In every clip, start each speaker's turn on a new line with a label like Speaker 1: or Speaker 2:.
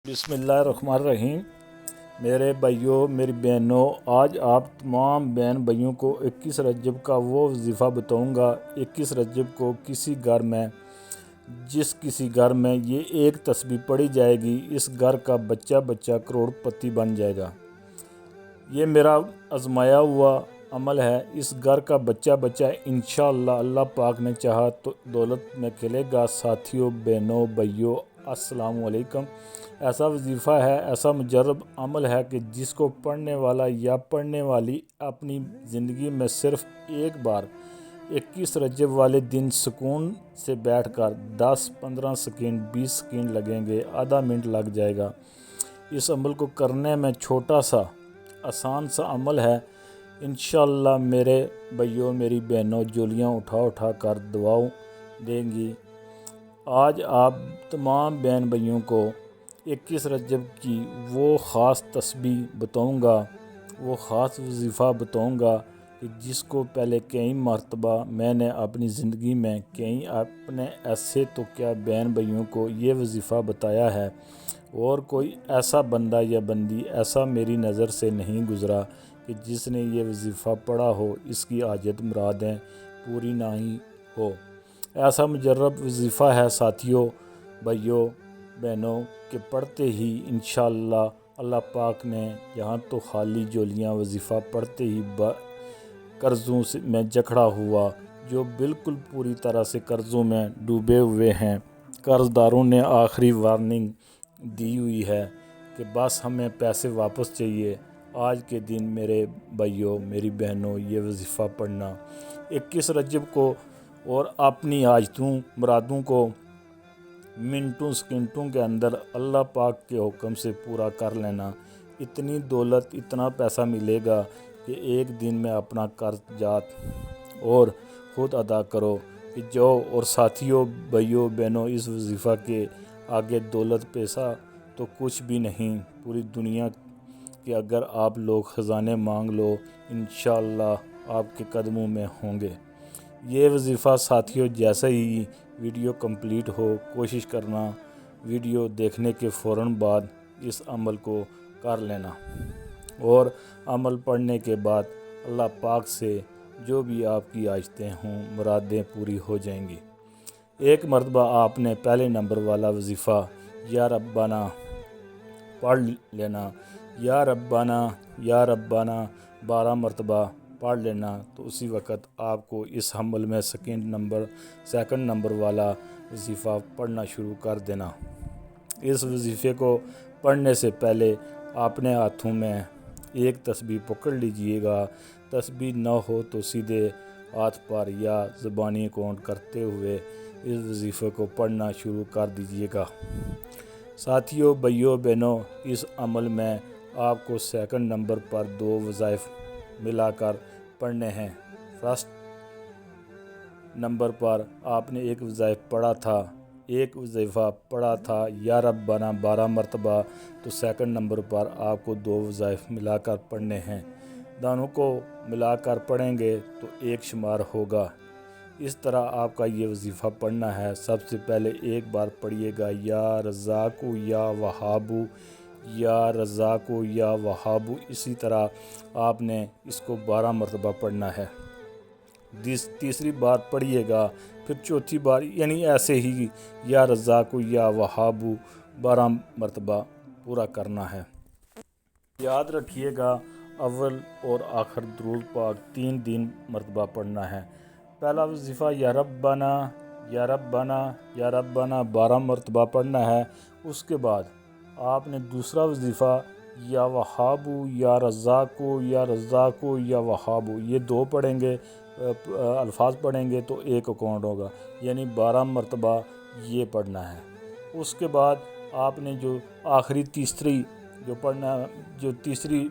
Speaker 1: بسم اللہ الرحمن الرحیم۔ میرے بھائیوں، میری بہنوں، آج آپ تمام بہن بھائیوں کو 21 رجب کا وہ وظیفہ بتاؤں گا۔ 21 رجب کو جس کسی گھر میں یہ ایک تسبیح پڑھی جائے گی، اس گھر کا بچہ کروڑ پتی بن جائے گا۔ یہ میرا آزمایا ہوا عمل ہے۔ اس گھر کا بچہ انشاءاللہ اللہ پاک نے چاہا تو دولت میں کھلے گا۔ ساتھیوں، بہنوں، بھائیوں، السلام علیکم۔ ایسا وظیفہ ہے، ایسا مجرب عمل ہے کہ جس کو پڑھنے والا یا پڑھنے والی اپنی زندگی میں صرف ایک بار 21 رجب والے دن سکون سے بیٹھ کر 10-15 سیکنڈ 20 سیکنڈ لگیں گے، آدھا منٹ لگ جائے گا۔ اس عمل کو کرنے میں چھوٹا سا آسان سا عمل ہے۔ انشاءاللہ میرے بھائیوں، میری بہنوں جولیاں اٹھا کر دعاؤں دیں گی۔ آج آپ تمام بہن بھائیوں کو 21 رجب کی وہ خاص تسبیح بتاؤں گا، وہ خاص وظیفہ بتاؤں گا کہ جس کو پہلے کئی مرتبہ میں نے اپنی زندگی میں کئی اپنے ایسے تو کیا بہن بھائیوں کو یہ وظیفہ بتایا ہے، اور کوئی ایسا بندہ یا بندی ایسا میری نظر سے نہیں گزرا کہ جس نے یہ وظیفہ پڑھا ہو، اس کی حاجت مرادیں پوری نہ ہی ہو۔ ایسا مجرب وظیفہ ہے ساتھیوں، بھائیوں، بہنوں کہ پڑھتے ہی انشاءاللہ اللہ پاک نے یہاں تو خالی جولیاں وظیفہ پڑھتے ہی قرضوں میں جکڑا ہوا، جو بالکل پوری طرح سے قرضوں میں ڈوبے ہوئے ہیں، قرض داروں نے آخری وارننگ دی ہوئی ہے کہ بس ہمیں پیسے واپس چاہیے۔ آج کے دن میرے بھائیوں، میری بہنوں، یہ وظیفہ پڑھنا 21 رجب کو اور اپنی حاجتوں مرادوں کو منٹوں سیکنڈوں کے اندر اللہ پاک کے حکم سے پورا کر لینا۔ اتنی دولت، اتنا پیسہ ملے گا کہ ایک دن میں اپنا قرض جات اور خود ادا کرو کہ جاؤ۔ اور ساتھیوں، بھائیوں، بہنوں، اس وظیفہ کے آگے دولت پیسہ تو کچھ بھی نہیں۔ پوری دنیا کے اگر آپ لوگ خزانے مانگ لو، انشاءاللہ آپ کے قدموں میں ہوں گے۔ یہ وظیفہ ساتھیوں، جیسے ہی ویڈیو کمپلیٹ ہو، کوشش کرنا ویڈیو دیکھنے کے فوراً بعد اس عمل کو کر لینا، اور عمل پڑھنے کے بعد اللہ پاک سے جو بھی آپ کی حاجتیں ہوں، مرادیں پوری ہو جائیں گی۔ ایک مرتبہ آپ نے پہلے نمبر والا وظیفہ یا ربنا پڑھ لینا۔ یا ربنا، یا ربنا 12 مرتبہ پڑھ لینا، تو اسی وقت آپ کو اس عمل میں سیکنڈ نمبر والا وظیفہ پڑھنا شروع کر دینا۔ اس وظیفے کو پڑھنے سے پہلے اپنے ہاتھوں میں ایک تسبیح پکڑ لیجئے گا۔ تسبیح نہ ہو تو سیدھے ہاتھ پر یا زبانی کاؤنٹ کرتے ہوئے اس وظیفے کو پڑھنا شروع کر دیجئے گا۔ ساتھیوں، بھائیوں، بہنوں، اس عمل میں آپ کو سیکنڈ نمبر پر 2 وظائف ملا کر پڑھنے ہیں۔ فرسٹ نمبر پر آپ نے ایک وظیفہ پڑھا تھا یا ربنا 12 مرتبہ، تو سیکنڈ نمبر پر آپ کو 2 وظائف ملا کر پڑھنے ہیں۔ دونوں کو ملا کر پڑھیں گے تو ایک شمار ہوگا۔ اس طرح آپ کا یہ وظیفہ پڑھنا ہے۔ سب سے پہلے ایک بار پڑھیے گا یا رزاقو یا وہابو، یا رزاقو یا وہابو۔ اسی طرح آپ نے اس کو 12 مرتبہ پڑھنا ہے۔ تیسری بار پڑھیے گا، پھر چوتھی بار، یعنی ایسے ہی یا رزاقو یا وہابو 12 مرتبہ پورا کرنا ہے۔ یاد رکھیے گا، اول اور آخر درود پاک 3 مرتبہ پڑھنا ہے۔ پہلا وظیفہ یا ربنا، یا ربنا، یا ربنا 12 مرتبہ پڑھنا ہے۔ اس کے بعد آپ نے دوسرا وظیفہ یا وہابو، یا رزاقو، یا رزاقو، یا وہابو، یہ 2 پڑھیں گے، الفاظ پڑھیں گے تو ایک اکاؤنٹ ہوگا، یعنی 12 مرتبہ یہ پڑھنا ہے۔ اس کے بعد آپ نے جو تیسری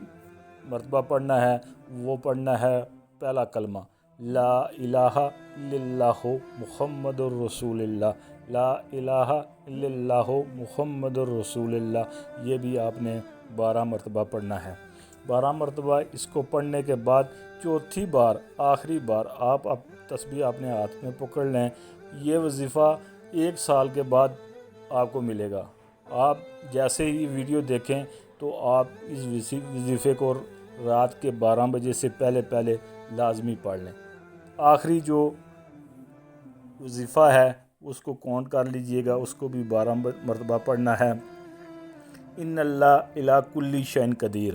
Speaker 1: مرتبہ پڑھنا ہے، وہ پڑھنا ہے پہلا کلمہ لا الہ الا اللہ محمد الرسول اللہ، لا الہ الا اللہ محمد الرسول اللہ۔ یہ بھی آپ نے 12 مرتبہ پڑھنا ہے۔ 12 مرتبہ اس کو پڑھنے کے بعد چوتھی بار، آخری بار آپ تسبیح اپنے ہاتھ میں پکڑ لیں۔ یہ وظیفہ 1 سال کے بعد آپ کو ملے گا۔ آپ جیسے ہی ویڈیو دیکھیں تو آپ اس وظیفے کو رات کے 12 بجے سے پہلے لازمی پڑھ لیں۔ آخری جو وظیفہ ہے اس کو کاؤنٹ کر لیجئے گا، اس کو بھی 12 مرتبہ پڑھنا ہے۔ ان اللہ الی کل شیء قدیر،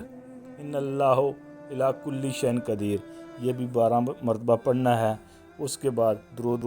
Speaker 1: ان اللہ الی کل شیء قدیر، یہ بھی 12 مرتبہ پڑھنا ہے۔ اس کے بعد درود